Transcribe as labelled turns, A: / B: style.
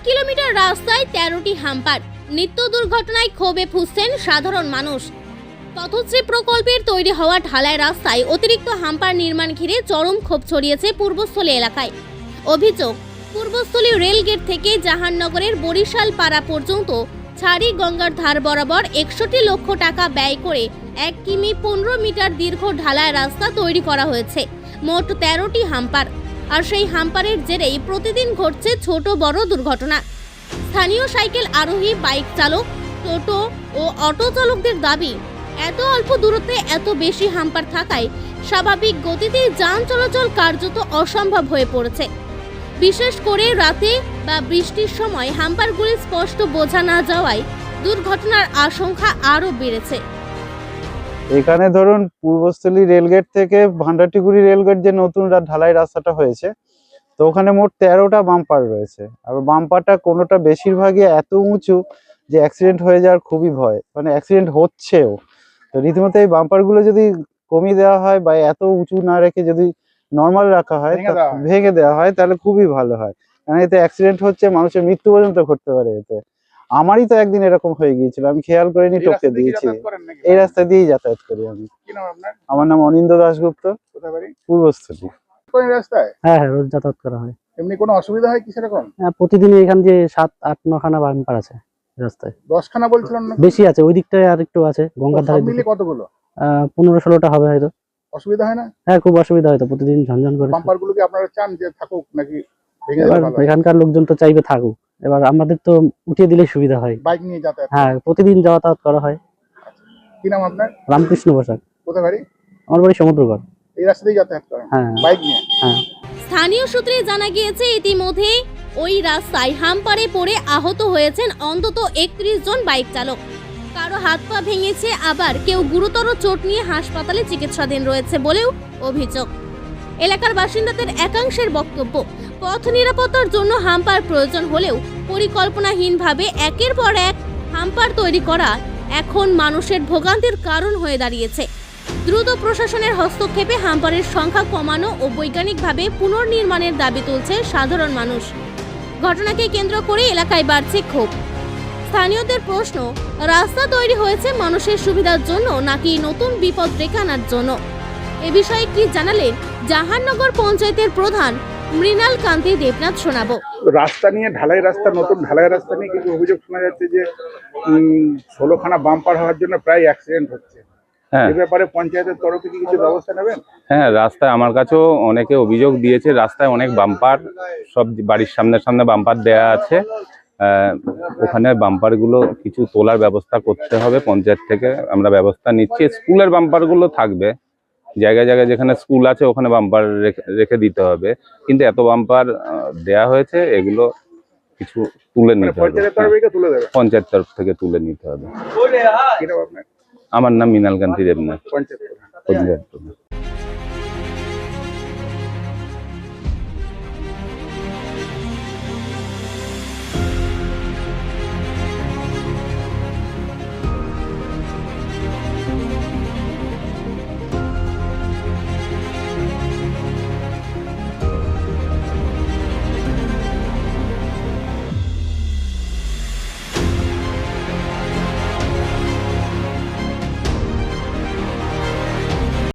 A: Kilometre রাস্তায় 13টি hamper. নিত্য দুর্ঘটনায় ক্ষোভে ফুঁসছেন সাধারণ মানুষ। তথ্যশ্রী প্রকল্পের তৈরি হওয়া ঢালাই রাস্তায় অতিরিক্ত হাম্পার নির্মাণ ঘিরে চরম ক্ষোভ ছড়িয়েছে পূর্বস্থলী এলাকায়। অভিযোগ, পূর্বস্থলী রেলগেট থেকে জাহাননগরের বরিশাল পাড়া পর্যন্ত ছাড়ি গঙ্গার ধার বরাবর 61 লক্ষ টাকা ব্যয় করে 1 কিমি 15 মিটার দীর্ঘ ঢালাই রাস্তা তৈরি করা হয়েছে। মোট 13টি হাম্পার। আর সেই হাম্পারের জেরেই প্রতিদিন ঘটছে ছোট বড় দুর্ঘটনা। স্থানীয় সাইকেল আরোহী, বাইক চালক, টোটো ও অটো চালকদের দাবি, এত অল্প দূরত্বে এত বেশি হাম্পার থাকায় স্বাভাবিক গতিতে যান চলাচল কার্যত অসম্ভব হয়ে পড়েছে। বিশেষ করে রাতে বা বৃষ্টির সময় হাম্পারগুলি স্পষ্ট বোঝা না যাওয়ায় দুর্ঘটনার আশঙ্কা আরও বেড়েছে।
B: এখানে ধরুন পূর্বস্থলী রেলগেট থেকে ভান্ডারটিগুড়ি রেলগেট যে নতুন ঢালাই রাস্তাটা হয়েছে, তো ওখানে মোট 13টা বাম্পার রয়েছে। আর বাম্পারটা কোনোটা বেশিরভাগই এত উঁচু যে অ্যাক্সিডেন্ট হয়ে যাওয়ার খুবই ভয়, মানে অ্যাক্সিডেন্ট হচ্ছেও। তো রীতিমতো এই বাম্পারগুলো যদি কমিয়ে দেওয়া হয় বা এত উঁচু না রেখে যদি নর্মাল রাখা হয়, ভেঙে দেওয়া হয়, তাহলে খুবই ভালো হয়। কারণ এতে অ্যাক্সিডেন্ট হচ্ছে, মানুষের মৃত্যু পর্যন্ত ঘটতে পারে এতে। আমারই তো একদিন এরকম হয়ে গিয়েছিল, আমি খেয়াল করিনি, টপকে দিয়েছি। এই রাস্তা দিয়েই যাতায়াত করি আমি। আমার নাম অনিন্দ দাশগুপ্ত, পূর্বস্থলী।
C: হ্যাঁ, রোজ যাতায়াত করা হয়।
D: এমনি কোনো অসুবিধা হয় কি সেরকম?
C: হ্যাঁ, প্রতিদিনই এখান দিয়ে 7-8-9 খানা বাম্পার আছে রাস্তায়।
D: 10 খানা বলছিলাম না?
C: বেশি আছে, ওই দিকটায় আর একটু আছে, গঙ্গার ধারে
D: মিলে কতগুলো?
C: 15-16টা হবে হয়তো।
D: অসুবিধা হয় না?
C: হ্যাঁ, খুব অসুবিধা হয় তো, প্রতিদিন ঝনঝন করে।
D: বাম্পার গুলো কি আপনারা চান যে থাকুক নাকি ভেঙে
C: এবার
D: দেওয়া ভালো?
C: এখানকার লোকজন তো চাইবে থাকুক, এবার আমাদের তো উঠিয়ে দিলেই সুবিধা হয়।
D: বাইক নিয়ে যাতায়াত?
C: হ্যাঁ, প্রতিদিন যাতায়াত করা হয়।
D: কি নাম আপনার?
C: রামকৃষ্ণ বসাক।
D: কোথায় বাড়ি?
C: আমার বাড়ি সমুদ্রগড়।
D: এই রাস্তা দিয়ে যাতায়াত করেন?
C: হ্যাঁ,
D: বাইক নিয়ে?
C: হ্যাঁ।
A: স্থানীয় সূত্রে জানা গিয়েছে, ইতিমধ্যে ওই রাস্তায় হাম্পারে পড়ে আহত হয়েছেন অন্তত 31 জন বাইক চালক। কারো হাত পা ভেঙেছে, আবার কেউ গুরুতর চোট নিয়ে হাসপাতালে চিকিৎসাধীন রয়েছে বলেও অভিযোগ। এলাকার বাসিন্দাদের একাংশের বক্তব্য, পথ নিরাপত্তার জন্য হাম্পার প্রয়োজন হলেও পরিকল্পনাহীনভাবে একের পর এক হাম্পার তৈরি করা এখন মানুষের ভোগান্তির কারণ হয়ে দাঁড়িয়েছে। দ্রুত প্রশাসনের হস্তক্ষেপে হাম্পারের সংখ্যা কমানো ও বৈজ্ঞানিকভাবে পুনর্নির্মাণের দাবি তুলছে সাধারণ মানুষ। ঘটনাকে কেন্দ্র করে এলাকায় বাড়ছে ক্ষোভ। স্থানীয়দের প্রশ্ন, রাস্তা তৈরি হয়েছে মানুষের সুবিধার জন্য নাকি নতুন বিপদ ডেকে আনার জন্য? এ বিষয়ে কি জানালেন জাহাননগর পঞ্চায়েতের প্রধান মৃণাল কান্তি দেবনাথ, শোনাবো।
D: রাস্তা নিয়ে, ঢালাই রাস্তা, নতুন ঢালাই রাস্তা নিয়ে কিছু অভিযোগ শোনা যাচ্ছে যে 16 খানা বাম্পার হওয়ার জন্য প্রায় অ্যাক্সিডেন্ট হচ্ছে।
E: হ্যাঁ,
D: এ ব্যাপারে পঞ্চায়েতের তরফে কি কিছু ব্যবস্থা নেবেন?
E: হ্যাঁ, রাস্তায় আমার কাছেও অনেকে অভিযোগ দিয়েছে, রাস্তায় অনেক বাম্পার, সব বাড়ির সামনে সামনে বাম্পার দেয়া আছে। ওখানে বাম্পারগুলো কিছু তোলার ব্যবস্থা করতে হবে, পঞ্চায়েত থেকে আমরা ব্যবস্থা নিচ্ছি। স্কুলের বাম্পারগুলো থাকবে, জায়গায় জায়গায় যেখানে স্কুল আছে ওখানে বাম্পার রেখে দিতে হবে। কিন্তু এত বাম্পার দেয়া হয়েছে, এগুলো কিছু তুলে নিতে হবে। পঞ্চায়েত তরফ থেকে তুলে নিতে হবে।
D: কি নাম আপনার?
E: আমার নাম মৃণাল কান্তি দেবনাথ,
D: পঞ্চায়েত
E: পঞ্চায়েত প্রধান।